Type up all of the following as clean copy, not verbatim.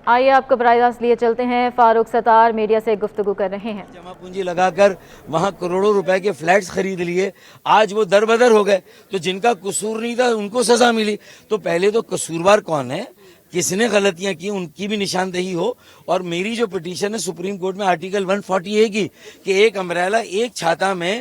آئیے آپ کو براہ راست لیے چلتے ہیں، فاروق ستار میڈیا سے گفتگو کر رہے ہیں۔ جمع پونجی لگا کر وہاں کروڑوں روپے کے فلیٹس خرید لیے، آج وہ در بدر ہو گئے، تو جن کا قصور نہیں تھا ان کو سزا ملی۔ تو پہلے تو قصوروار کون ہے، کس نے غلطیاں کی، ان کی بھی نشاندہی ہو۔ اور میری جو پٹیشن ہے سپریم کورٹ میں آرٹیکل 140A کی، کہ ایک امبریلا ایک چھاتا میں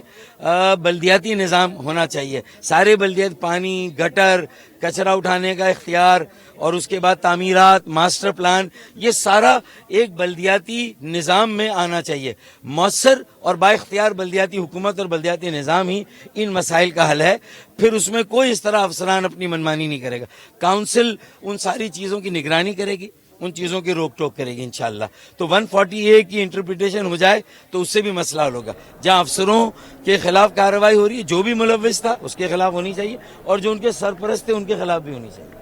بلدیاتی نظام ہونا چاہیے، سارے بلدیات، پانی، گٹر، کچرا اٹھانے کا اختیار، اور اس کے بعد تعمیرات، ماسٹر پلان، یہ سارا ایک بلدیاتی نظام میں آنا چاہیے۔ مؤثر اور با اختیار بلدیاتی حکومت اور بلدیاتی نظام ہی ان مسائل کا حل ہے۔ پھر اس میں کوئی اس طرح افسران اپنی منمانی نہیں کرے گا، کاؤنسل ان ساری چیزوں کی نگرانی کرے گی، ان چیزوں کی روک ٹوک کرے گی انشاءاللہ۔ تو 140A کی انٹرپریٹیشن ہو جائے تو اس سے بھی مسئلہ حل ہوگا۔ جہاں افسروں کے خلاف کارروائی ہو رہی ہے، جو بھی ملوث تھا اس کے خلاف ہونی چاہیے، اور جو ان کے سرپرست تھے ان کے خلاف بھی ہونی چاہیے۔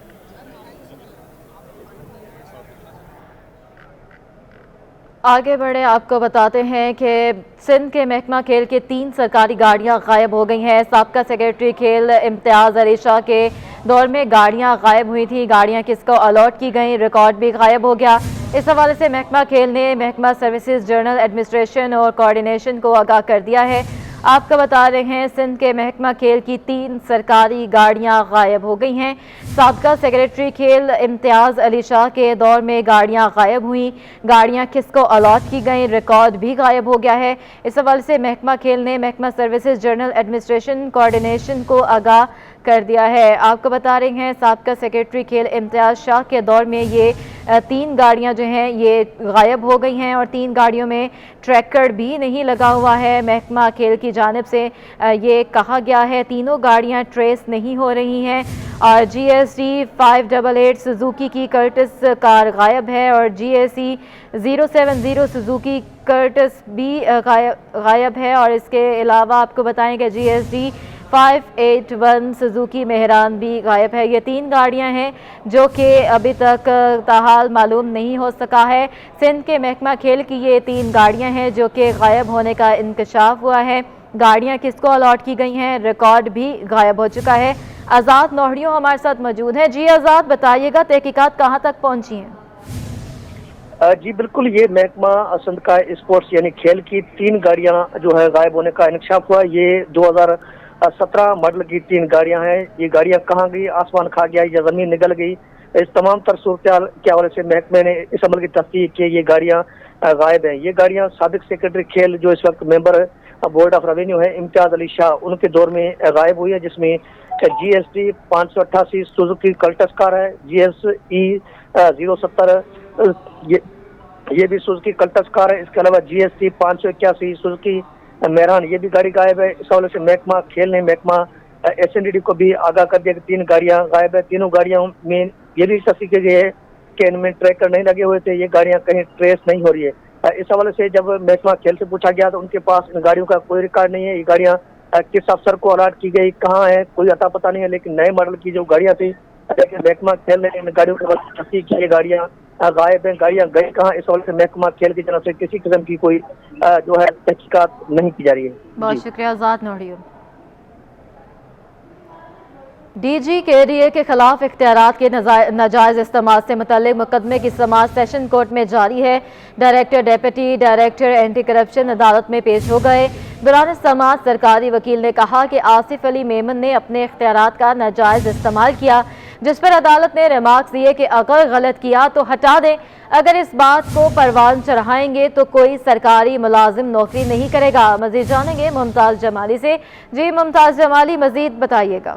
آگے بڑھے، آپ کو بتاتے ہیں کہ سندھ کے محکمہ کھیل کے 3 سرکاری گاڑیاں غائب ہو گئی ہیں۔ سابقہ سیکرٹری کھیل امتیاز علی شاہ کے دور میں گاڑیاں غائب ہوئی تھیں، گاڑیاں کس کو الاٹ کی گئیں، ریکارڈ بھی غائب ہو گیا۔ اس حوالے سے محکمہ کھیل نے محکمہ سروسز جنرل ایڈمنسٹریشن اور کوارڈینیشن کو آگاہ کر دیا ہے۔ آپ کو بتا رہے ہیں سندھ کے محکمہ کھیل کی 3 سرکاری گاڑیاں غائب ہو گئی ہیں۔ سابقہ سیکرٹری کھیل امتیاز علی شاہ کے دور میں گاڑیاں غائب ہوئیں، گاڑیاں کس کو الاٹ کی گئیں، ریکارڈ بھی غائب ہو گیا ہے۔ اس حوالے سے محکمہ کھیل نے محکمہ سروسز جنرل ایڈمنسٹریشن کوارڈینیشن کو آگاہ کر دیا ہے۔ آپ کو بتا رہے ہیں سابقہ سیکرٹری کھیل امتیاز شاہ کے دور میں یہ 3 گاڑیاں جو ہیں یہ غائب ہو گئی ہیں، اور 3 گاڑیوں میں ٹریکر بھی نہیں لگا ہوا ہے۔ محکمہ کھیل کی جانب سے یہ کہا گیا ہے تینوں گاڑیاں ٹریس نہیں ہو رہی ہیں، اور GSD 588 سزوکی کی کرٹس کار غائب ہے، اور GSE 070 سزوکی کرٹس بھی غائب ہے، اور اس کے علاوہ آپ کو بتائیں کہ GSD 581 سزوکی مہران بھی غائب ہے۔ یہ 3 گاڑیاں ہیں جو کہ ابھی تک تاحال معلوم نہیں ہو سکا ہے۔ سندھ کے محکمہ کھیل کی یہ 3 گاڑیاں ہیں جو کہ غائب ہونے کا انکشاف ہوا ہے۔ گاڑیاں کس کو الاٹ کی گئی ہیں، ریکارڈ بھی غائب ہو چکا ہے۔ آزاد نوہڑیوں ہمارے ساتھ موجود ہیں۔ جی آزاد، بتائیے گا تحقیقات کہاں تک پہنچی ہیں؟ جی بالکل، یہ محکمہ سندھ کا اسپورٹس یعنی کھیل کی 3 گاڑیاں جو ہے غائب ہونے کا انکشاف ہوا۔ یہ 2017 ماڈل کی 3 گاڑیاں ہیں۔ یہ گاڑیاں کہاں گئی، آسمان کھا گیا یا زمین نگل گئی، اس تمام تر صورتحال کے حوالے سے محکمے نے اس عمل کی تصدیق کی یہ گاڑیاں غائب ہیں۔ یہ گاڑیاں سابق سیکرٹری کھیل جو اس وقت ممبر بورڈ آف ریونیو ہے امتیاز علی شاہ، ان کے دور میں غائب ہوئی ہے، جس میں GSD 588 سوزوکی کلٹس کار ہے، GSE 070 یہ بھی سوزوکی کلٹس کار ہے۔ اس کے علاوہ GST 581 سوزوکی مہران یہ بھی گاڑی غائب ہے۔ اس حوالے سے محکمہ کھیل نے محکمہ SNDD کو بھی آگاہ کر دیا کہ 3 گاڑیاں غائب ہے۔ تینوں گاڑیوں میں یہ بھی تصدیق کی گئی ہے کہ ان میں ٹریکر نہیں لگے ہوئے تھے، یہ گاڑیاں کہیں ٹریس نہیں ہو رہی ہے۔ اس حوالے سے جب محکمہ کھیل سے پوچھا گیا تو ان کے پاس ان گاڑیوں کا کوئی ریکارڈ نہیں ہے، یہ گاڑیاں کس افسر کو الاٹ کی گئی، کہاں ہے، کوئی اتا پتہ نہیں ہے، لیکن نئے ماڈل کی جو گاڑیاں تھیں محکمہ کھیل نے ان گاڑیوں کے بعد تصدیق کی، یہ گاڑیاں غائب ہیں۔ گاڑیاں گئی کہاں، اس حوالے سے محکمہ کھیل کی جانب سے کسی قسم کی کوئی جو ہے تحقیقات نہیں کی جا رہی ہے۔ بہت شکریہ آزاد نوہڑیوں۔ DG KDA کے خلاف اختیارات کے ناجائز استعمال سے متعلق مقدمے کی سماعت سیشن کورٹ میں جاری ہے۔ Director deputy director anti corruption عدالت میں پیش ہو گئے۔ دوران سماعت سرکاری وکیل نے کہا کہ آصف علی میمن نے اپنے اختیارات کا ناجائز استعمال کیا، جس پر عدالت نے ریمارکس دیے کہ اگر غلط کیا تو ہٹا دیں، اگر اس بات کو پروان چڑھائیں گے تو کوئی سرکاری ملازم نوکری نہیں کرے گا۔ مزید جانیں گے ممتاز جمالی سے۔ جی ممتاز جمالی، مزید بتائیے گا۔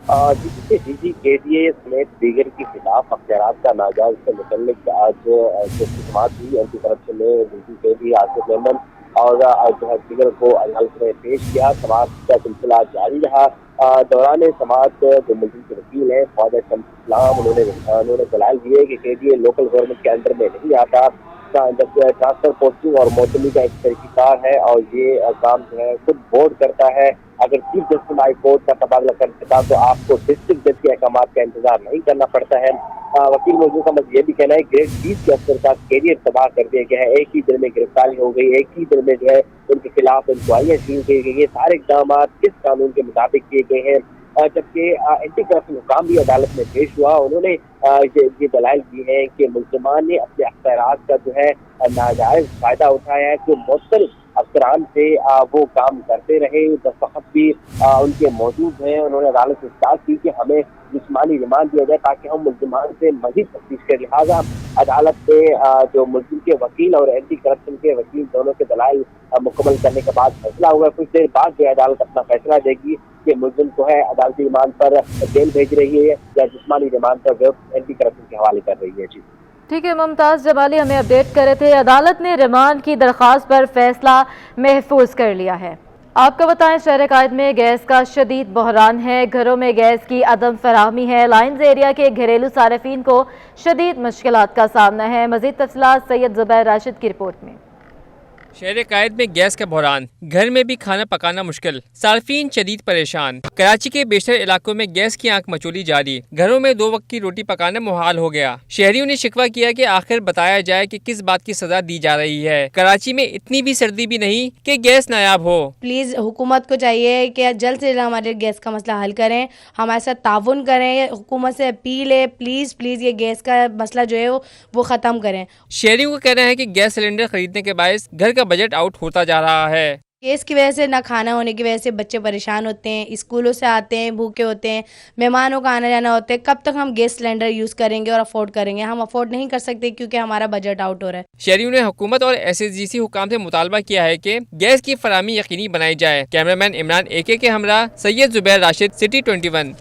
DG KDA سمیت دیگر کے خلاف اختیارات کا ناجائز سے متعلق آج جو سماعت ہوئی اینٹی کرپشن میں DG KDA آصف میمن اور جو ہے دیگر کو عدالت میں پیش کیا۔ سماعت کا سلسلہ جاری رہا۔ دوران سماعت جو ملزم کے وکیل ہیں خواجہ شمس اسلام، انہوں نے دلائل دیے کہ KDA لوکل گورنمنٹ کے انڈر میں نہیں آتا، جب ٹرانسفر پوسٹنگ اور معطلی کا ایک طریقہ کار ہے، اور یہ کام جو ہے خود بورڈ کرتا ہے۔ اگر چیف جسٹس ہائی کورٹ کا تبادلہ کر دیتا تو آپ کو ڈسٹرکٹ جج کے احکامات کا انتظار نہیں کرنا پڑتا ہے۔ وکیل موضوع کا یہ بھی کہنا ہے گریڈ 20 کے افسر کا کیریئر تباہ کر دیا گیا ہے، ایک ہی دن میں گرفتاری ہو گئی، ایک ہی دن میں جو ہے ان کے خلاف انکوائریاں شروع کی گئی۔ یہ سارے اقدامات کس قانون کے مطابق کیے گئے ہیں؟ جبکہ اینٹی کرپشن حکام بھی عدالت میں پیش ہوا. انہوں نے یہ دلائل دی ہیں کہ ملزمان نے اپنے اختیارات کا جو ہے ناجائز فائدہ اٹھایا ہے. جو مؤثر افسران سے وہ کام کرتے رہے, دستخط بھی ان کے موجود ہیں. انہوں نے عدالت سے اطلاع کی کہ ہمیں جسمانی ریمانڈ دیا جائے تاکہ ہم ملزمان سے مزید تفتیش کریں. لہٰذا عدالت نے جو ملزم کے وکیل اور اینٹی کرپشن کے وکیل دونوں کے دلائل مکمل کرنے کے بعد فیصلہ ہوا. کچھ دیر بعد جو عدالت اپنا فیصلہ دے گی کہ ملزم کو ہے عدالتی ریمانڈ پر جیل بھیج رہی ہے یا جسمانی ریمانڈ پر اینٹی کرپشن کے حوالے کر رہی ہے. جی ٹھیک ہے، ممتاز جمالی ہمیں اپڈیٹ کرے تھے. عدالت نے ریمانڈ کی درخواست پر فیصلہ محفوظ کر لیا ہے. آپ کو بتائیں شہر قائد میں گیس کا شدید بحران ہے. گھروں میں گیس کی عدم فراہمی ہے. لائنز ایریا کے گھریلو صارفین کو شدید مشکلات کا سامنا ہے. مزید تفصیلات سید زبیر راشد کی رپورٹ میں. شہر قائد میں گیس کا بحران، گھر میں بھی کھانا پکانا مشکل، صارفین شدید پریشان. کراچی کے بیشتر علاقوں میں گیس کی آنکھ مچولی جاری، گھروں میں 2 وقت کی روٹی پکانا محال ہو گیا. شہریوں نے شکوہ کیا کہ آخر بتایا جائے کہ کس بات کی سزا دی جا رہی ہے. کراچی میں اتنی بھی سردی بھی نہیں کہ گیس نایاب ہو. پلیز حکومت کو چاہیے کہ جلد سے جلد ہمارے گیس کا مسئلہ حل کریں، ہمارے ساتھ تعاون کریں. حکومت سے اپیل ہے پلیز یہ گیس کا مسئلہ جو ہے وہ ختم کریں. شہریوں کا کہنا ہے کہ گیس سلنڈر خریدنے کے باعث گھر کا بجٹ آؤٹ ہوتا جا رہا ہے. گیس کی وجہ سے نہ کھانا ہونے کی وجہ سے بچے پریشان ہوتے ہیں، اسکولوں سے آتے ہیں بھوکے ہوتے ہیں، مہمانوں کا آنا جانا ہوتا ہے. کب تک ہم گیس سلنڈر یوز کریں گے اور افورڈ کریں گے؟ ہم افورڈ نہیں کر سکتے کیونکہ ہمارا بجٹ آؤٹ ہو رہا ہے. شہریوں نے حکومت اور SSGC حکام سے مطالبہ کیا ہے کہ گیس کی فراہمی یقینی بنائی جائے. کیمرامین عمران AK کے ہمراہ سید زبیر راشد، سٹی 21.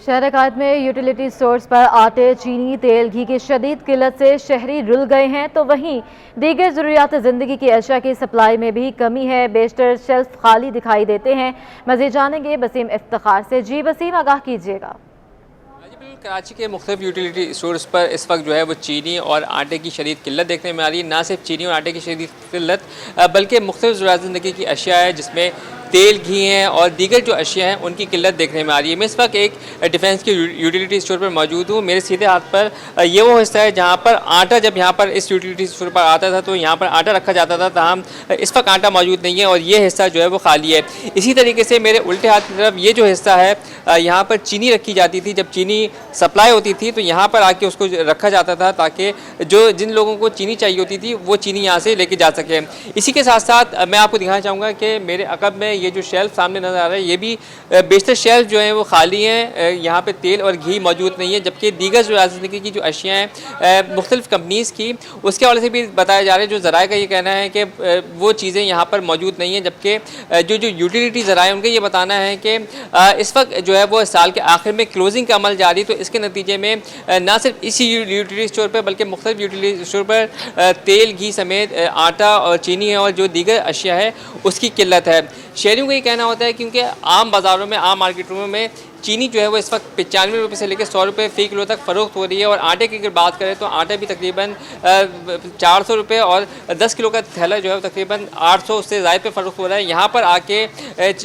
شہر قائد میں یوٹیلیٹی سٹورز پر آٹے، چینی، تیل، گھی کی شدید قلت سے شہری رل گئے ہیں تو وہیں دیگر ضروریات زندگی کی اشیاء کی سپلائی میں بھی کمی ہے. بیشتر شیلف خالی دکھائی دیتے ہیں. مزید جانیں گے بسیم افتخار سے. جی بسیم، آگاہ کیجیے گا. کراچی کے مختلف یوٹیلیٹی اسٹورز پر اس وقت جو ہے وہ چینی اور آٹے کی شدید قلت دیکھنے میں آ رہی ہے. نہ صرف چینی اور آٹے کی شدید قلت بلکہ مختلف ضروریات زندگی کی اشیاء ہے جس میں تیل، گھی ہیں اور دیگر جو اشیاء ہیں ان کی قلت دیکھنے میں آ رہی ہے. میں اس وقت ایک ڈیفینس کے یوٹیلیٹی اسٹور پر موجود ہوں. میرے سیدھے ہاتھ پر یہ وہ حصہ ہے جہاں پر آٹا، جب یہاں پر اس یوٹیلیٹی اسٹور پر آتا تھا تو یہاں پر آٹا رکھا جاتا تھا، تاہم اس وقت آٹا موجود نہیں ہے اور یہ حصہ جو ہے وہ خالی ہے. اسی طریقے سے میرے الٹے ہاتھ کی طرف یہ جو حصہ ہے یہاں پر چینی رکھی جاتی تھی. جب چینی سپلائی ہوتی تھی تو یہاں پر آ کے اس کو رکھا جاتا تھا تاکہ جن لوگوں کو چینی چاہیے ہوتی تھی وہ چینی یہاں سے لے کے جا سکے. اسی کے ساتھ ساتھ میں آپ کو دکھانا چاہوں گا کہ میرے عقب میں یہ جو شیلف سامنے نظر آ رہا ہے یہ بھی بیشتر شیلف جو ہیں وہ خالی ہیں. یہاں پہ تیل اور گھی موجود نہیں ہے، جبکہ دیگر ضروریات زندگی کی جو اشیاء ہیں مختلف کمپنیز کی اس کے حوالے سے بھی بتایا جا رہا ہے. جو ذرائع کا یہ کہنا ہے کہ وہ چیزیں یہاں پر موجود نہیں ہیں، جبکہ جو یوٹیلیٹی ذرائع ان کا یہ بتانا ہے کہ اس وقت جو ہے وہ سال کے آخر میں کلوزنگ کا عمل جاری. تو اس کے نتیجے میں نہ صرف اسی یوٹیلیٹی اسٹور پر بلکہ مختلف یوٹیلیٹی اسٹور پر تیل، گھی سمیت آٹا اور چینی ہے اور جو دیگر اشیاء ہے اس کی قلت ہے. شہریوں کا یہ کہنا ہوتا ہے کیونکہ عام بازاروں میں، عام مارکیٹوں میں چینی جو ہے وہ اس وقت 95 روپے سے لے کے 100 روپے فی کلو تک فروخت ہو رہی ہے. اور آٹے کی اگر بات کریں تو آٹا بھی تقریباً 400 روپے اور 10 کلو کا تھیلا جو ہے وہ تقریباً 800 سے زائد پہ فروخت ہو رہا ہے. یہاں پر آ کے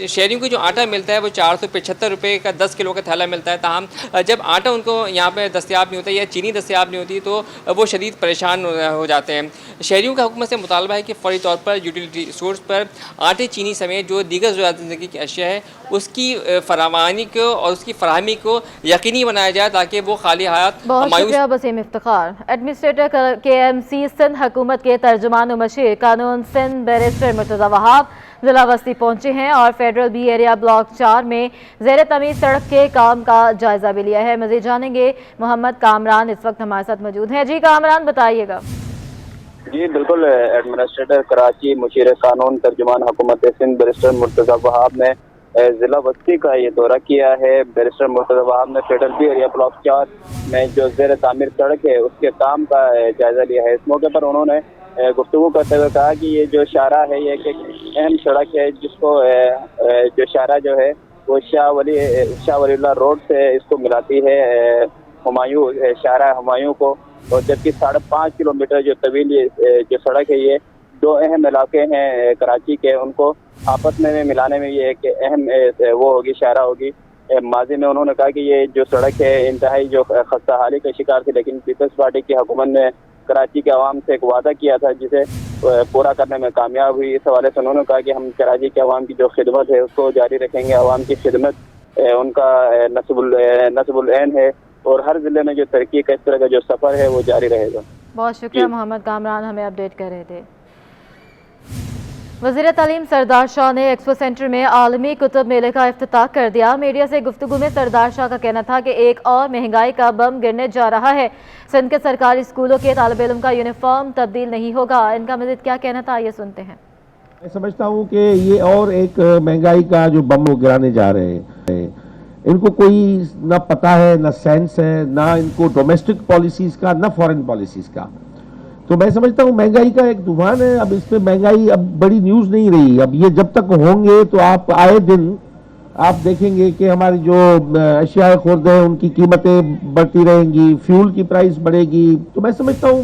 شہریوں کو جو آٹا ملتا ہے وہ 475 روپے کا 10 کلو کا تھیلا ملتا ہے. تاہم جب آٹا ان کو یہاں پہ دستیاب نہیں ہوتا یا چینی دستیاب نہیں ہوتی تو وہ شدید پریشان ہو جاتے ہیں. شہریوں کا حکومت سے مطالبہ ہے کہ فوری طور پر یوٹیلیٹی اسٹورز پر آٹے، چینی سمیت جو دیگر ضروریات زندگی کی اشیاء ہے اس کی فراوانی کو اور اس کی فراہمی کو یقینی بنایا جائے تاکہ وہ خالی حیات. بہت شکریہ بسیم افتخار. ایڈمنسٹریٹر KMC سندھ حکومت کے ترجمان و مشیر قانون سندھ بیرسٹر مرتضی وہاب ضلع وسطی پہنچے ہیں اور فیڈرل بی ایریا بلاک 4 میں زیر تعمیر سڑک کے کام کا جائزہ بھی لیا ہے. مزید جانیں گے محمد کامران اس وقت ہمارے ساتھ موجود ہیں. جی کامران، بتائیے گا. جی بالکل، ایڈمنسٹریٹر کراچی مشیر قانون ترجمان حکومت سندھ بیرسٹر مرتضی وہاب نے ضلع وسطی کا یہ دورہ کیا ہے. بیرسٹر مرتضی وہاب نے فیڈرل بی ایریا بلاک 4 میں جو زیر تعمیر سڑک ہے اس کے کام کا جائزہ لیا ہے. اس موقع پر انہوں نے گفتگو کرتے ہوئے کہا کہ یہ جو شاہراہ ہے یہ ایک اہم سڑک ہے جس کو جو شاہراہ جو ہے وہ شاہ ولی اللہ روڈ سے اس کو ملاتی ہے شاہراہ ہمایوں کو. اور جبکہ 5.5 کلومیٹر جو طویل جو سڑک ہے یہ 2 اہم علاقے ہیں کراچی کے، ان کو آپس میں ملانے میں یہ ایک اہم وہ ہوگی، شاہراہ ہوگی. ماضی میں انہوں نے کہا کہ یہ جو سڑک ہے انتہائی جو خستہ حالی کا شکار تھی، لیکن پیپلز پارٹی کی حکومت نے کراچی کے عوام سے ایک وعدہ کیا تھا جسے پورا کرنے میں کامیاب ہوئی. اس حوالے سے انہوں نے کہا کہ ہم کراچی کے عوام کی جو خدمت ہے اس کو جاری رکھیں گے. عوام کی خدمت ان کا نصب العین ہے اور ہر ضلع میں جو ترقی کا اس طرح کا جو سفر ہے وہ جاری رہے گا. بہت شکریہ محمد کامران، ہمیں اپڈیٹ کر رہے تھے. وزیر تعلیم سردار شاہ نے ایکسپو سینٹر میں عالمی کتب میلے کا افتتاح کر دیا. میڈیا سے گفتگو میں سردار شاہ کا کہنا تھا کہ ایک اور مہنگائی کا بم گرنے جا رہا ہے. سندھ کے سرکاری اسکولوں کے طالب علم کا یونیفارم تبدیل نہیں ہوگا. ان کا مزید کیا کہنا تھا، یہ سنتے ہیں. میں سمجھتا ہوں کہ یہ اور ایک مہنگائی کا جو بم وہ گرانے جا رہے ہیں. ان کو کوئی نہ پتا ہے، نہ سینس ہے، نہ ان کو ڈومیسٹک پالیسیز کا، نہ فورن پالیسیز کا. تو میں سمجھتا ہوں مہنگائی کا ایک طوفان ہے. اب اس پہ مہنگائی اب بڑی نیوز نہیں رہی. اب یہ جب تک ہوں گے تو آپ آئے دن آپ دیکھیں گے کہ ہماری جو اشیاء خرد ہیں ان کی قیمتیں بڑھتی رہیں گی، فیول کی پرائس بڑھے گی. تو میں سمجھتا ہوں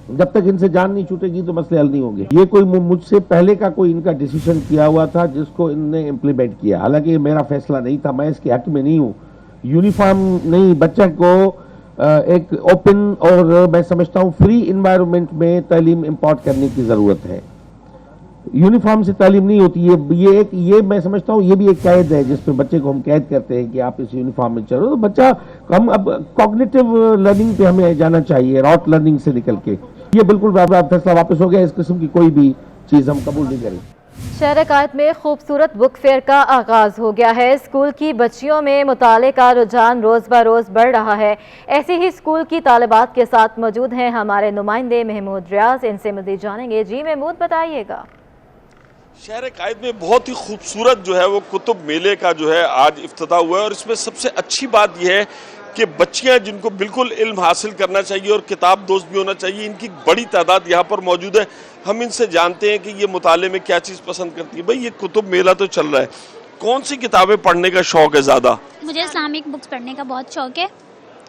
جب تک ان سے جان نہیں چھوٹے گی تو مسئلے حل نہیں ہوں گے. یہ کوئی مجھ سے پہلے کا کوئی ان کا ڈیسیشن کیا ہوا تھا جس کو ان نے امپلیمنٹ کیا. حالانکہ یہ میرا فیصلہ نہیں تھا، میں اس کے حق میں نہیں ہوں. یونیفارم نہیں، بچہ کو ایک اوپن اور میں سمجھتا ہوں فری انوائرمنٹ میں تعلیم امپارٹ کرنے کی ضرورت ہے. یونیفارم سے تعلیم نہیں ہوتی. یہ میں سمجھتا ہوں یہ بھی ایک قید ہے جس پہ بچے کو ہم قید کرتے ہیں کہ آپ اس یونیفارم میں چلو. تو بچہ ہم اب کوگنیٹو لرننگ پہ ہمیں جانا چاہیے، راٹ لرننگ سے نکل کے. یہ بالکل فیصلہ واپس ہو گیا. اس قسم کی کوئی بھی چیز ہم قبول نہیں کریں. شہر قائد میں خوبصورت بک فیئر کا آغاز ہو گیا ہے. اسکول کی بچیوں میں مطالعے کا رجحان روز بروز بڑھ رہا ہے. ایسی ہی اسکول کی طالبات کے ساتھ موجود ہیں ہمارے نمائندے محمود ریاض. ان سے مزید جانیں گے. جی محمود، بتائیے گا. شہر قائد میں بہت ہی خوبصورت جو ہے وہ کتب میلے کا جو ہے آج افتتاح ہوا ہے، اور اس میں سب سے اچھی بات یہ ہے کہ بچیاں جن کو بالکل علم حاصل کرنا چاہیے اور کتاب دوست بھی ہونا چاہیے، ان کی بڑی تعداد یہاں پر موجود ہے. ہم ان سے جانتے ہیں کہ یہ مطالعے میں کیا چیز پسند کرتی ہے. بھائی، یہ کتب میلہ تو چل رہا ہے، کون سی کتابیں پڑھنے کا شوق ہے زیادہ؟ مجھے اسلامک بکس پڑھنے کا بہت شوق ہے،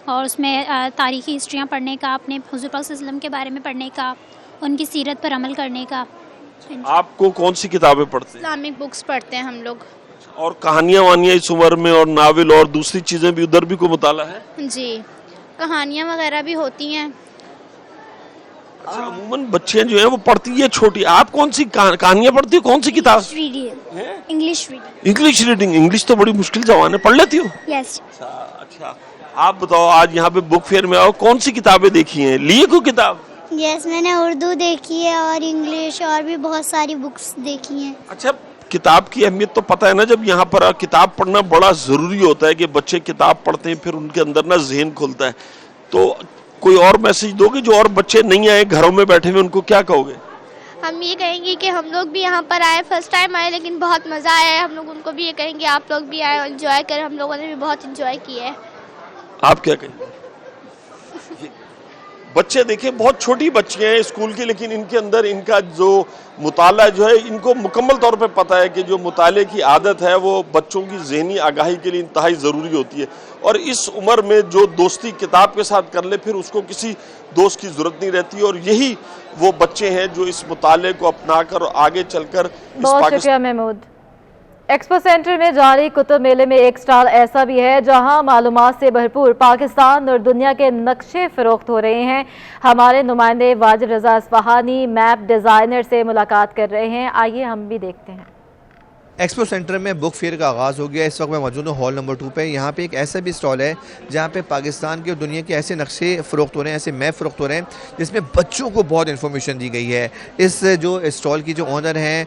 اور اس میں تاریخی ہسٹریاں پڑھنے کا، اپنے حضور پاک صلی اللہ علیہ وسلم کے بارے میں پڑھنے کا، ان کی سیرت پر عمل کرنے کا. آپ کو کون سی کتابیں پڑھتے ہیں؟ اسلامک بکس پڑھتے ہیں ہم لوگ. اور کہانیاں وانیاں اس عمر میں، اور ناول اور دوسری چیزیں بھی، ادھر بھی کوئی مطالعہ ہے؟ جی، کہانیاں وغیرہ بھی ہوتی ہیں. اچھا، عموماً بچیاں جو ہیں وہ پڑھتی ہیں چھوٹی. آپ کون سی کہانیاں پڑھتی ہو؟ کون سی کتاب؟ English reading. English reading. English تو بڑی مشکل زبان ہے، پڑھ لیتی ہو؟ یس. اچھا، آپ بتاؤ، آج یہاں پہ بک فیئر میں آؤ، کون سی کتابیں دیکھی ہیں؟ لیے کوئی کتاب؟ یس، میں نے اردو دیکھی ہے اور انگلش اور بھی بہت ساری بکس دیکھی ہیں. اچھا، کتاب کی اہمیت تو پتہ ہے نا. جب یہاں پر کتاب پڑھنا بڑا ضروری ہوتا ہے کہ بچے کتاب پڑھتے ہیں، پھر ان کے اندر نا ذہن کھلتا ہے. تو کوئی اور میسج دو گے جو اور بچے نہیں آئے، گھروں میں بیٹھے ہوئے، ان کو کیا کہو گے؟ ہم یہ کہیں گے کہ ہم لوگ بھی یہاں پر آئے، فرسٹ ٹائم آئے لیکن بہت مزہ آیا ہے. ہم لوگ ان کو بھی یہ کہیں گے آپ لوگ بھی آئے اور انجوائے کریں. ہم لوگوں نے بھی بہت انجوائے کیا ہے. آپ کیا کہیں گے؟ بچے دیکھیں، بہت چھوٹی بچیاں ہیں اسکول کی، لیکن ان کے اندر ان کا جو مطالعہ جو ہے، ان کو مکمل طور پہ پتہ ہے کہ جو مطالعے کی عادت ہے وہ بچوں کی ذہنی آگاہی کے لیے انتہائی ضروری ہوتی ہے. اور اس عمر میں جو دوستی کتاب کے ساتھ کر لے، پھر اس کو کسی دوست کی ضرورت نہیں رہتی. اور یہی وہ بچے ہیں جو اس مطالعے کو اپنا کر آگے چل کر بہت شکریہ محمود. ایکسپو سینٹر میں جاری کتب میلے میں ایک سٹال ایسا بھی ہے جہاں معلومات سے بھرپور پاکستان اور دنیا کے نقشے فروخت ہو رہے ہیں. ہمارے نمائندے واجد رضا اصفہانی میپ ڈیزائنر سے ملاقات کر رہے ہیں. آئیے ہم بھی دیکھتے ہیں. ایکسپو سینٹر میں بک فیئر کا آغاز ہو گیا. اس وقت میں موجود ہوں ہال نمبر 2 پہ. یہاں پہ ایک ایسا بھی اسٹال ہے جہاں پہ پاکستان کے اور دنیا کے ایسے نقشے فروخت ہو رہے ہیں، ایسے میپ فروخت ہو رہے ہیں جس میں بچوں کو بہت انفارمیشن دی گئی ہے. اس جو اسٹال کی جو اونر ہیں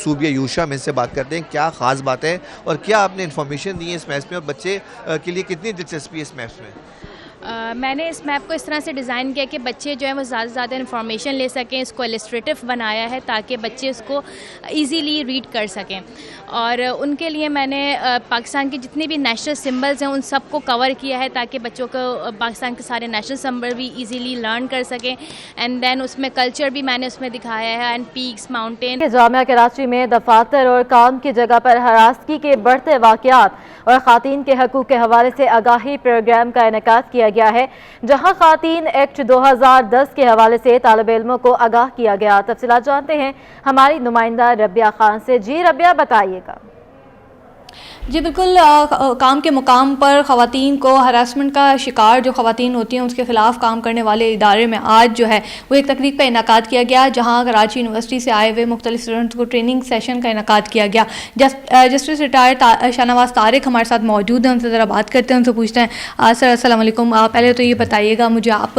صوبیہ یوشا، ہم ان سے بات کرتے ہیں کیا خاص بات ہے اور کیا آپ نے انفارمیشن دی ہے اس میپس میں، اور بچے کے لیے کتنی دلچسپی ہے اس میپس میں؟ میں نے اس میپ کو اس طرح سے ڈیزائن کیا کہ بچے جو ہیں وہ زیادہ سے زیادہ انفارمیشن لے سکیں. اس کو السٹریٹو بنایا ہے تاکہ بچے اس کو ایزیلی ریڈ کر سکیں. اور ان کے لیے میں نے پاکستان کے جتنے بھی نیشنل سمبلز ہیں ان سب کو کور کیا ہے تاکہ بچوں کو پاکستان کے سارے نیشنل سمبل بھی ایزیلی لرن کر سکیں. اینڈ دین اس میں کلچر بھی میں نے اس میں دکھایا ہے، اینڈ پیکس، ماؤنٹین. جامعہ کراچی میں دفاتر اور کام کی جگہ پر ہراسگی کے بڑھتے واقعات اور خواتین کے حقوق کے حوالے سے آگاہی پروگرام کا انعقاد کیا گیا ہے، جہاں خواتین ایکٹ 2010 کے حوالے سے طالب علموں کو آگاہ کیا گیا. تفصیلات جانتے ہیں ہماری نمائندہ ربیہ خان سے. جی ربیہ، بتائیے گا. جی بالکل، کام کے مقام پر خواتین کو ہراسمنٹ کا شکار جو خواتین ہوتی ہیں اس کے خلاف کام کرنے والے ادارے میں آج جو ہے وہ ایک تقریب کا انعقاد کیا گیا، جہاں کراچی یونیورسٹی سے آئے ہوئے مختلف اسٹوڈنٹس کو ٹریننگ سیشن کا انعقاد کیا گیا۔ جسٹس ریٹائر شاہ نواز طارق ہمارے ساتھ موجود ہیں، ان سے ذرا بات کرتے ہیں، ان سے پوچھتے ہیں۔ سر السلام علیکم، پہلے تو یہ بتائیے گا مجھے آپ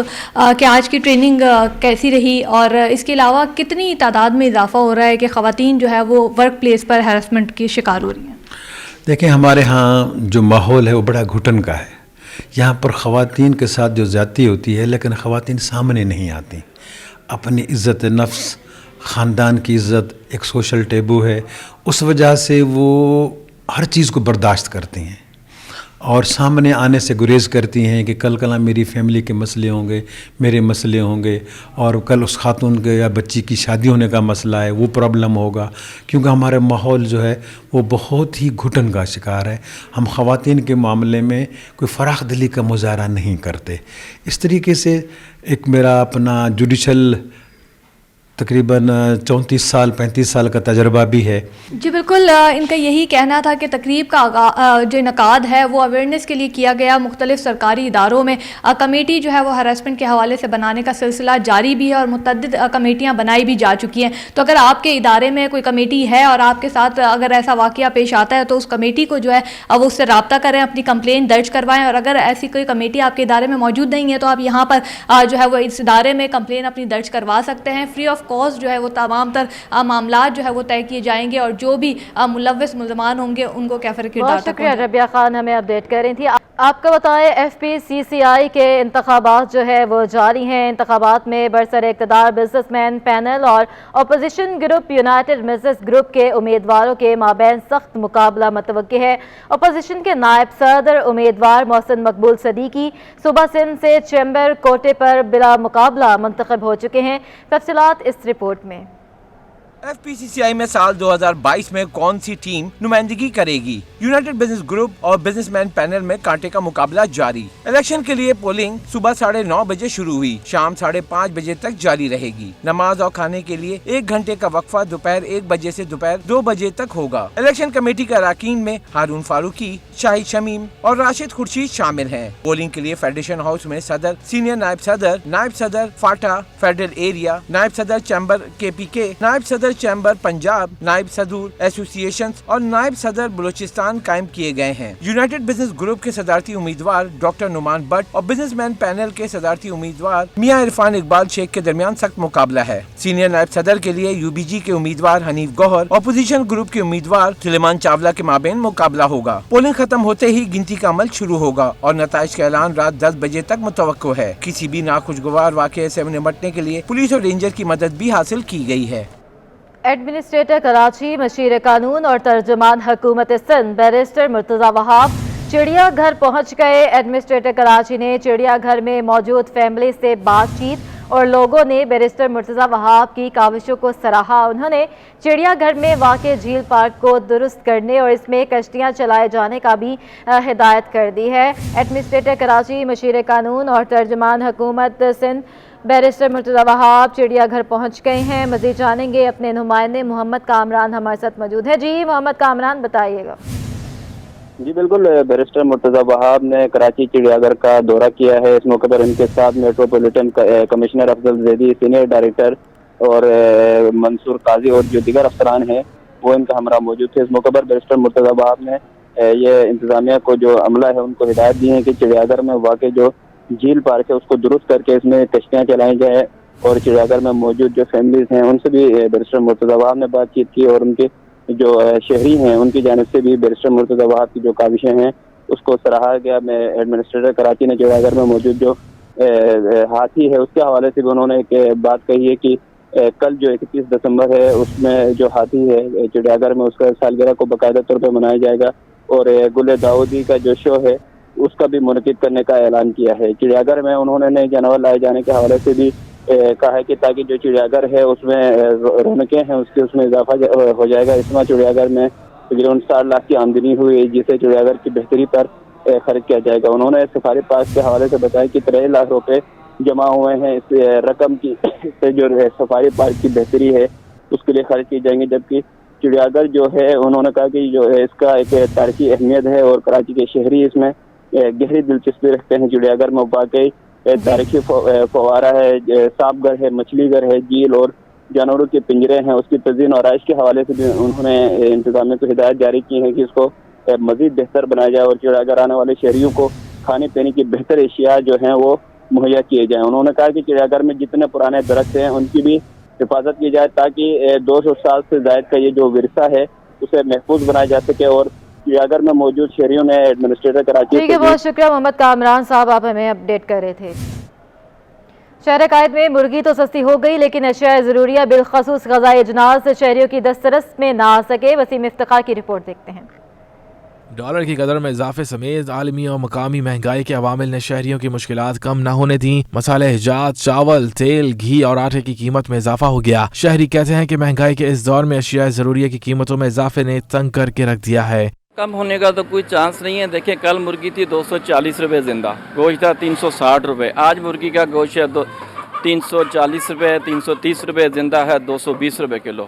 کہ آج کی ٹریننگ کیسی رہی، اور اس کے علاوہ کتنی تعداد میں اضافہ ہو رہا ہے کہ خواتین جو ہے وہ ورک پلیس پر ہراسمنٹ کی شکار ہو رہی ہیں؟ دیکھیں، ہمارے ہاں جو ماحول ہے وہ بڑا گھٹن کا ہے۔ یہاں پر خواتین کے ساتھ جو زیادتی ہوتی ہے، لیکن خواتین سامنے نہیں آتی۔ اپنی عزت نفس، خاندان کی عزت ایک سوشل ٹیبو ہے، اس وجہ سے وہ ہر چیز کو برداشت کرتی ہیں اور سامنے آنے سے گریز کرتی ہیں کہ کل کل میری فیملی کے مسئلے ہوں گے، میرے مسئلے ہوں گے، اور کل اس خاتون کے یا بچی کی شادی ہونے کا مسئلہ ہے، وہ پرابلم ہوگا، کیونکہ ہمارا ماحول جو ہے وہ بہت ہی گھٹن کا شکار ہے۔ ہم خواتین کے معاملے میں کوئی فراخ دلی کا مظاہرہ نہیں کرتے۔ اس طریقے سے ایک میرا اپنا جوڈیشل تقریباً 34 سال 35 سال کا تجربہ بھی ہے۔ جی بالکل، ان کا یہی کہنا تھا کہ تقریب کا جو انعقاد ہے وہ اویئرنیس کے لیے کیا گیا۔ مختلف سرکاری اداروں میں کمیٹی جو ہے وہ ہراسمنٹ کے حوالے سے بنانے کا سلسلہ جاری بھی ہے اور متعدد کمیٹیاں بنائی بھی جا چکی ہیں۔ تو اگر آپ کے ادارے میں کوئی کمیٹی ہے اور آپ کے ساتھ اگر ایسا واقعہ پیش آتا ہے تو اس کمیٹی کو جو ہے وہ اس سے رابطہ کریں، اپنی کمپلین درج کروائیں، اور اگر ایسی کوئی کمیٹی آپ کے ادارے میں موجود نہیں ہے تو آپ یہاں پر جو ہے وہ اس ادارے میں کمپلین اپنی درج کروا سکتے ہیں۔ فری آف کاسٹ جو ہے وہ تمام تر معاملات جو ہے وہ طے کیے جائیں گے، اور جو بھی ملوث ملزمان ہوں گے ان کو کیفر کردار۔ بہت شکریہ ربیہ خان، ہمیں اپڈیٹ کر رہی تھی۔ آپ کو بتائیں ایف پی سی سی آئی کے انتخابات جو ہے وہ جاری ہیں۔ انتخابات میں برسر اقتدار بزنس مین پینل اور opposition group United Mrs group کے امیدواروں کے مابین سخت مقابلہ متوقع ہے۔ اپوزیشن کے نائب صدر امیدوار محسن مقبول صدیقی صوبہ سندھ سے چیمبر کوٹے پر بلا مقابلہ منتخب ہو چکے ہیں۔ تفصیلات اس رپورٹ میں۔ ایف پی سی سی آئی میں سال 2022 میں کون سی ٹیم نمائندگی کرے گی؟ یونائٹڈ بزنس گروپ اور بزنس مین پینل میں کانٹے کا مقابلہ جاری۔ الیکشن کے لیے پولنگ صبح 9:30 بجے شروع ہوئی، شام 5:30 بجے تک جاری رہے گی۔ نماز اور کھانے کے لیے 1 گھنٹے کا وقفہ دوپہر 1 بجے سے دوپہر 2 بجے تک ہوگا۔ الیکشن کمیٹی کے اراکین میں ہارون فاروقی، شاہد شمیم اور راشد خورشید شامل ہیں۔ پولنگ کے لیے فیڈریشن ہاؤس میں صدر، سینئر نائب صدر فاٹا فیڈرل ایریا، نائب صدر چیمبر KPK، نائب صدر چیمبر پنجاب، نائب صدور ایسوسی ایشنز اور نائب صدر بلوچستان قائم کیے گئے ہیں۔ یونائٹڈ بزنس گروپ کے صدارتی امیدوار ڈاکٹر نعمان بٹ اور بزنس مین پینل کے صدارتی امیدوار میاں عرفان اقبال شیخ کے درمیان سخت مقابلہ ہے۔ سینئر نائب صدر کے لیے UBG کے امیدوار حنیف گوہر، اپوزیشن گروپ کے امیدوار سلیمان چاولہ کے مابین مقابلہ ہوگا۔ پولنگ ختم ہوتے ہی گنتی کا عمل شروع ہوگا اور نتائج کا اعلان رات 10 بجے تک متوقع ہے۔ کسی بھی ناخوشگوار واقعے سے نمٹنے کے لیے پولیس اور رینجر کی مدد بھی حاصل کی گئی ہے۔ ایڈمنسٹریٹر کراچی، مشیر قانون اور ترجمان حکومت سندھ بیرسٹر مرتضی وہاب چڑیا گھر پہنچ گئے۔ ایڈمنسٹریٹر کراچی نے چڑیا گھر میں موجود فیملی سے بات چیت اور لوگوں نے بیرسٹر مرتضی وہاب کی کاوشوں کو سراہا۔ انہوں نے چڑیا گھر میں واقع جھیل پارک کو درست کرنے اور اس میں کشتیاں چلائے جانے کا بھی ہدایت کر دی ہے۔ ایڈمنسٹریٹر کراچی، مشیر قانون اور ترجمان حکومت سندھ بیرسٹر مرتضی وہاب چڑیا گھر پہنچ گئے ہیں۔ مزید جانیں گے اپنے نمائندے محمد کامران ہمارے ساتھ موجود ہیں۔ جی محمد کامران، بتائیے گا۔ جی بالکل، بیرسٹر مرتضی وہاب نے کراچی چڑیا گھر کا دورہ کیا ہے۔ اس موقع پر ان کے ساتھ میٹروپولیٹن کمشنر افضل زیدی، سینئر ڈائریکٹر اور منصور قاضی اور جو دیگر افسران ہیں وہ ان کا ہمراہ موجود تھے۔ اس موقع پر بیرسٹر مرتضی وہاب نے یہ انتظامیہ کو جو عملہ ہے ان کو ہدایت دی ہے کہ چڑیا گھر میں واقع جو جھیل پارک ہے اس کو درست کر کے اس میں کشتیاں چلائی جائیں، اور چڑیا گھر میں موجود جو فیملیز ہیں ان سے بھی بیرسٹر مرتضی وہاب نے بات چیت کی اور ان کے جو شہری ہیں ان کی جانب سے بھی بیرسٹر مرتضی وہاب کی جو کاوشیں ہیں اس کو سراہا گیا۔ میں ایڈمنسٹریٹر کراچی نے چڑیا گھر میں موجود جو ہاتھی ہے اس کے حوالے سے بھی انہوں نے ایک بات کہی ہے کہ کل جو 31 دسمبر ہے اس میں جو ہاتھی ہے چڑیا گھر میں اس کا سالگرہ کو باقاعدہ طور پہ منایا جائے گا، اور گل داؤدی کا جو شو ہے اس کا بھی منعقد کرنے کا اعلان کیا ہے۔ چڑیا گھر میں انہوں نے نئے جانور لائے جانے کے حوالے سے بھی کہا ہے کہ تاکہ جو چڑیا گھر ہے اس میں رونقیں ہیں اس میں اضافہ ہو جائے گا۔ اس میں چڑیا گھر میں تقریباً 60 لاکھ کی آمدنی ہوئی جسے چڑیا گھر کی بہتری پر خرچ کیا جائے گا۔ انہوں نے سفاری پارک کے حوالے سے بتایا کہ 63 لاکھ روپے جمع ہوئے ہیں اس رقم کی سے جو سفاری پارک کی بہتری ہے اس کے لیے خرچ کی جائیں گے، جبکہ چڑیا گھر جو ہے انہوں نے کہا کہ جو ہے اس کا ایک تاریخی اہمیت ہے اور کراچی کے شہری اس میں گہری دلچسپی رکھتے ہیں۔ چڑیا گھر میں واقعی تاریخی فوارہ ہے، سانپ گھر ہے، مچھلی گھر ہے، جھیل اور جانوروں کے پنجرے ہیں۔ اس کی تزئین اور آرائش کے حوالے سے بھی انہوں نے انتظامیہ کو ہدایت جاری کی ہے کہ اس کو مزید بہتر بنایا جائے اور چڑیا گھر آنے والے شہریوں کو کھانے پینے کی بہتر اشیاء جو ہیں وہ مہیا کیے جائیں۔ انہوں نے کہا کہ چڑیا گھر میں جتنے پرانے درخت ہیں ان کی بھی حفاظت کی جائے تاکہ 200 سال سے زائد کا یہ جو ورثہ ہے اسے محفوظ بنایا جا سکے۔ اور چڑیا گھر میں موجود شہریوں نے ایڈمنسٹریٹر کراچی ٹھیک ہے، بہت شکریہ محمد کامران صاحب، آپ ہمیں اپڈیٹ کر رہے تھے۔ شہر قائد میں مرغی تو سستی ہو گئی لیکن اشیاء ضروریہ بالخصوص غذائی اجناس شہریوں کی دسترس میں نہ آ سکے۔ وسیم افتخار کی رپورٹ دیکھتے ہیں۔ ڈالر کی قدر میں اضافے سمیت عالمی اور مقامی مہنگائی کے عوامل نے شہریوں کی مشکلات کم نہ ہونے دیں۔ مصالحہ جات، چاول، تیل، گھی اور آٹے کی قیمت میں اضافہ ہو گیا۔ شہری کہتے ہیں کہ مہنگائی کے اس دور میں اشیاء ضروریہ کی قیمتوں میں اضافے نے تنگ کر کے رکھ دیا ہے۔ کم ہونے کا تو کوئی چانس نہیں ہے۔ دیکھیں کل مرغی تھی 240 روپے زندہ، گوشت تھا 360 روپے، آج مرغی کا گوشت ہے 340 روپے، 330 روپے زندہ ہے 220 روپے کلو،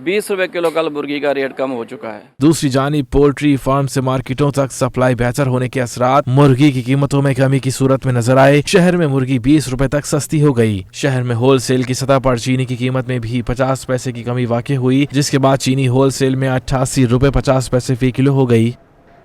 20 روپے کلو کل مرغی کا ریٹ کم ہو چکا ہے۔ دوسری جانب پولٹری فارم سے مارکیٹوں تک سپلائی بہتر ہونے کے اثرات مرغی کی قیمتوں میں کمی کی صورت میں نظر آئے۔ شہر میں مرغی 20 روپے تک سستی ہو گئی۔ شہر میں ہول سیل کی سطح پر چینی کی قیمت میں بھی 50 پیسے کی کمی واقع ہوئی، جس کے بعد چینی ہول سیل میں 88 روپے 50 پیسے فی کلو ہو گئی۔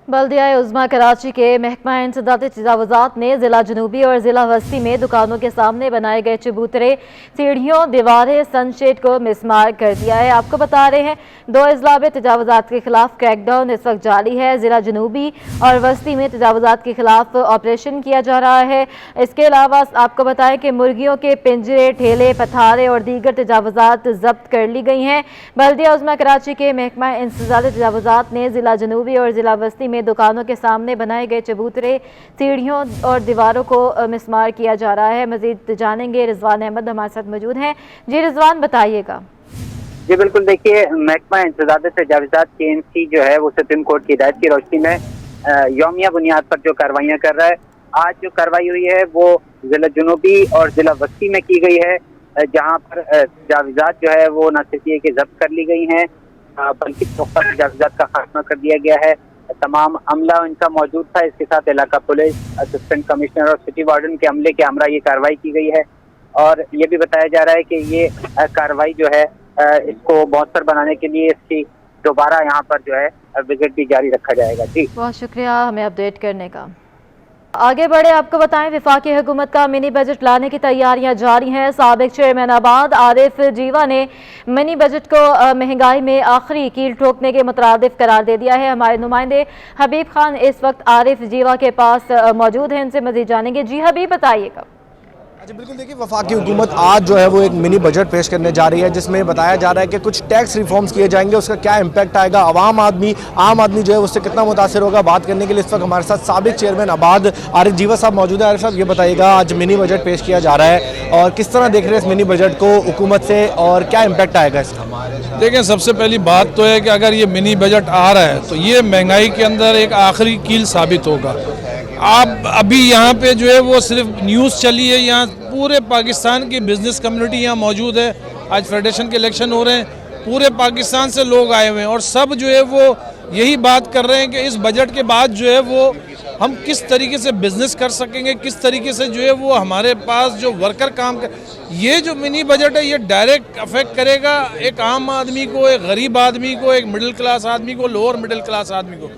بلدیہ عظمیٰ کراچی کے محکمہ انسدادی تجاوزات نے ضلع جنوبی اور ضلع وسطی میں دکانوں کے سامنے بنائے گئے چبوترے، سیڑھیوں، دیواریں، سن شیڈ کو مسمار کر دیا ہے۔ آپ کو بتا رہے ہیں 2 اضلاع میں تجاوزات کے خلاف کریک ڈاؤن اس وقت جاری ہے۔ ضلع جنوبی اور وسطی میں تجاوزات کے خلاف آپریشن کیا جا رہا ہے۔ اس کے علاوہ آپ کو بتائیں کہ مرغیوں کے پنجرے، ٹھیلے، پتھارے اور دیگر تجاوزات ضبط کر لی گئی ہیں۔ بلدیہ عظمیٰ کراچی کے محکمہ انسدادی تجاوزات نے ضلع جنوبی اور ضلع وسطی میں دکانوں کے سامنے بنائے گئے چبوترے، سیڑھیوں اور دیواروں کو مسمار کیا جا رہا ہے۔ مزید جانیں گے، رضوان احمد ہمارے ساتھ موجود ہیں۔ جی رضوان، بتائیے گا۔ جی بالکل، دیکھیے محکمہ انسداد تجاوزات KNC جو ہے وہ سپریم کورٹ کی ہدایت کی روشنی میں یومیہ بنیاد پر جو کارروائیاں کر رہا ہے۔ آج جو کارروائی ہوئی ہے وہ ضلع جنوبی اور ضلع وسطی میں کی گئی ہے، جہاں پر تجاوزات جو ہے وہ نہ صرف یہ کہ ضبط کر لی گئی ہیں بلکہ پختہ تجاوزات کا خاتمہ کر دیا گیا ہے۔ تمام عملہ ان کا موجود تھا، اس کے ساتھ علاقہ پولیس، اسسٹنٹ کمشنر اور سٹی وارڈن کے عملے کے ہمراہ یہ کارروائی کی گئی ہے۔ اور یہ بھی بتایا جا رہا ہے کہ یہ کارروائی جو ہے اس کو مؤثر بنانے کے لیے اس کی دوبارہ یہاں پر جو ہے وزٹ بھی جاری رکھا جائے گا۔ جی بہت شکریہ ہمیں اپڈیٹ کرنے کا۔ آگے بڑھے، آپ کو بتائیں وفاقی حکومت کا منی بجٹ لانے کی تیاریاں جاری ہیں۔ سابق چیئرمین آباد عارف جیوا نے منی بجٹ کو مہنگائی میں آخری کیل ٹھوکنے کے مترادف قرار دے دیا ہے۔ ہمارے نمائندے حبیب خان اس وقت عارف جیوا کے پاس موجود ہیں، ان سے مزید جانیں گے۔ جی حبیب، بتائیے گا۔ جی بالکل، دیکھیے وفاقی حکومت آج جو ہے وہ ایک منی بجٹ پیش کرنے جا رہی ہے، جس میں بتایا جا رہا ہے کہ کچھ ٹیکس ریفارمز کیے جائیں گے، اس کا کیا امپیکٹ آئے گا، عام آدمی جو ہے اس سے کتنا متاثر ہوگا۔ بات کرنے کے لیے اس وقت ہمارے ساتھ سابق چیئرمین آباد عارف جیوا صاحب موجود ہیں۔ عارف صاحب، یہ بتائیے گا آج منی بجٹ پیش کیا جا رہا ہے اور کس طرح دیکھ رہے ہیں اس منی بجٹ کو حکومت سے اور کیا امپیکٹ آئے گا اس کا؟ دیکھیں، سب سے پہلی بات تو ہے کہ اگر یہ منی بجٹ آ رہا ہے تو یہ مہنگائی کے اندر ایک آخری کیل ثابت ہوگا۔ آپ ابھی یہاں پہ جو ہے وہ صرف نیوز چلی ہے، یہاں پورے پاکستان کی بزنس کمیونٹی یہاں موجود ہے۔ آج فیڈریشن کے الیکشن ہو رہے ہیں، پورے پاکستان سے لوگ آئے ہوئے ہیں اور سب جو ہے وہ یہی بات کر رہے ہیں کہ اس بجٹ کے بعد جو ہے وہ ہم کس طریقے سے بزنس کر سکیں گے، کس طریقے سے جو ہے وہ ہمارے پاس جو ورکر کام کر۔ یہ جو منی بجٹ ہے یہ ڈائریکٹ افیکٹ کرے گا ایک عام آدمی کو، ایک غریب آدمی کو، ایک مڈل کلاس آدمی کو، لوور مڈل کلاس آدمی کو۔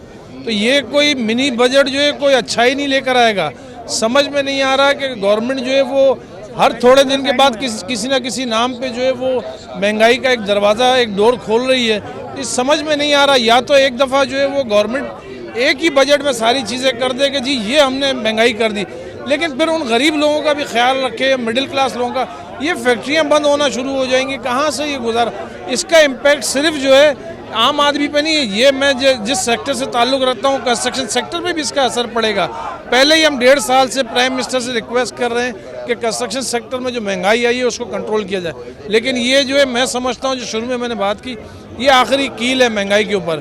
تو یہ کوئی منی بجٹ جو ہے کوئی اچھائی نہیں لے کر آئے گا۔ سمجھ میں نہیں آ رہا کہ گورنمنٹ جو ہے وہ ہر تھوڑے دن کے بعد کسی نہ کسی نام پہ جو ہے وہ مہنگائی کا ایک دروازہ، ایک ڈور کھول رہی ہے۔ اس سمجھ میں نہیں آ رہا، یا تو ایک دفعہ جو ہے وہ گورنمنٹ ایک ہی بجٹ میں ساری چیزیں کر دے کہ جی یہ ہم نے مہنگائی کر دی، لیکن پھر ان غریب لوگوں کا بھی خیال رکھے، مڈل کلاس لوگوں کا۔ یہ فیکٹریاں بند ہونا شروع ہو جائیں گی، کہاں سے یہ گزارا؟ اس کا امپیکٹ صرف جو ہے عام آدمی پہ نہیں ہے، یہ میں جس سیکٹر سے تعلق رکھتا ہوں کنسٹرکشن سیکٹر پہ بھی اس کا اثر پڑے گا۔ پہلے ہی ہم 1.5 سال سے پرائم منسٹر سے ریکویسٹ کر رہے ہیں کہ کنسٹرکشن سیکٹر میں جو مہنگائی آئی ہے اس کو کنٹرول کیا جائے، لیکن یہ جو ہے میں سمجھتا ہوں جو شروع میں نے بات کی، یہ آخری کیل ہے مہنگائی کے اوپر،